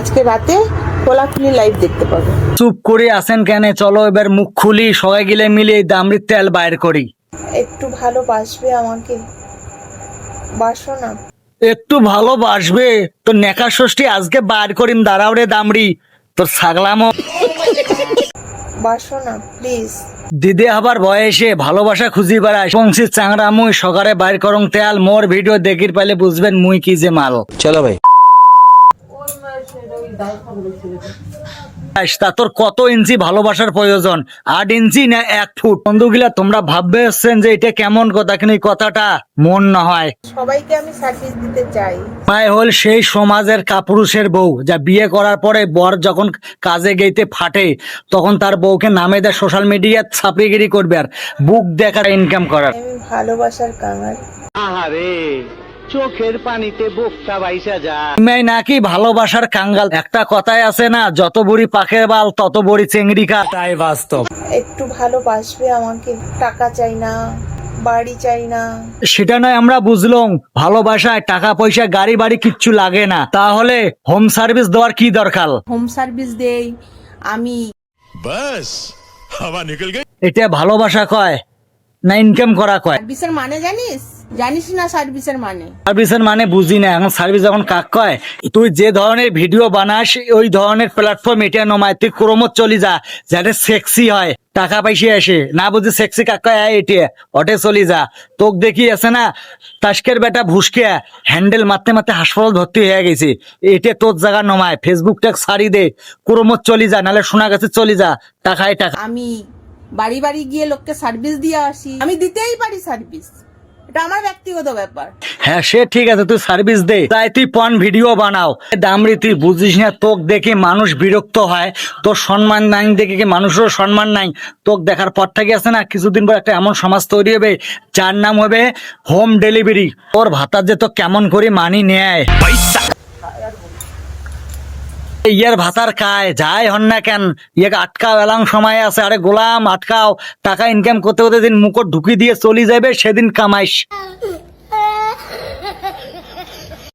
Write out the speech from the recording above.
আজকে রাতে খোলাখুলি লাইভ দেখতে পাবে। চুপ করে আছেন কেন? চলো এবার মুখ খুলি, সবাই গিলে মিলে এই দামড়ির তেল বাইর করি। একটু ভালোবাসবে আমাকে, বাসো না। একটু ভালোবাসবে তো নেকা ষষ্ঠী আজকে বাইর করিম, দাঁড়াও রে দামড়ি, তোর ছাগলামো। বাসো না প্লিজ। দিদি আবার বয়সে ভালোবাসা খুঁজি বেড়ায়, বংশী চাংড়া মুই সকালে বাইর করং তেল। মোর ভিডিও দেখির পাইলে বুঝবেন মুই কি যে মাল। চলো ভাই। তা তোর কত ইঞ্চি ভালোবাসার প্রয়োজন? 8 ইঞ্চি না 1 ফুট? বন্ধুগুলা তোমরা ভাববে এসছেন যে এটা কেমন কথা, কিন্তু এই কথাটা মন না হয়। সবাইকে আমি সার্ভিস দিতে চাই। মায় হল সেই সমাজের কাপুরুষের বউ, যা বিয়ে করার পরে বর যখন কাজে গেইতে ফাটে তখন তার বউকে নামে দেয় সোশ্যাল মিডিয়া ছাপিগিরি করবে আর বুক দেখার ইনকাম করার। আমি ভালোবাসার কাঙাল। আহারে চোখের পানিতে বুকটা বাইসা যায়। মেয়ে নাকি ভালোবাসার কাঙ্গাল? একটা কথাই আছে না, যত বড়ি পাখের বাল তত বড়ি চেংড়ি কা। তাই বাস্তব। একটু ভালোবাসবে আমাকে, টাকা চাই না, বাড়ি চাই না। সেটা নয় আমরা বুঝলাম, ভালোবাসায় টাকা পয়সা গাড়ি বাড়ি কিচ্ছু লাগে না, তাহলে হোম সার্ভিস দেওয়ার কি দরকার? হোম সার্ভিস দেই আমি। बस हवा निकल गई। এটা ভালোবাসা কয় না ইনকাম করা কয়? সার্ভিসের মানে জানিস? জানিস না সার্ভিসের মানে? সার্ভিসের মানে বুঝি না এখন। সার্ভিস যখন কাক কয়, তুই যে ধরনের ভিডিও বানাস ওই ধরনের প্ল্যাটফর্ম এটা নমায়, তুই ক্রমত চলি যা, যাতে সেক্সি হয়, টাকা পয়সা আসে। না বুঝি সেক্সি কাক কয় এটে অটে চলি যা। তোক দেখি আছে না তাস্কের বেটা ভুসকে হ্যান্ডেল মারতে মারতে হাসপাতাল ভর্তি হয়ে গেছে। এটা তোর জায়গা নমায়, ফেসবুকটা ছাড়ি দে, ক্রমত চলি যা, নাহলে শোনা গেছে চলি যা, টাকায় টাকা। আমি বাড়ি বাড়ি গিয়ে লোককে সার্ভিস দিয়ে আসি, আমি দিতেই পারি সার্ভিস, এটা আমার ব্যক্তিগত ব্যাপার। হ্যাঁ সে ঠিক আছে, তুই সার্ভিস দে, তাই তুই পন ভিডিও বানাও। দামড়ি তুই বুঝিস না, তোক দেখে মানুষ বিরক্ত হয়, তোর সম্মান নাই দেখে কি মানুষেরও সম্মান নাই? তোক দেখার পর থেকে আছে না কিছুদিন পর একটা এমন সমাজ তৈরি হবে যার নাম হবে হোম ডেলিভারি। তোর ভাতার যে তো কেমন করে মানি নেয়, ইয়ার ভাতার কায় যাই হন না কেন, ইয়াকে আটকাও, এলাং সময় আছে। আরে গোলাম আটকাও, টাকা ইনকাম করতে করতে দিন মুকুট ঢুকি দিয়ে চলি যাবে, সেদিন কামাইস।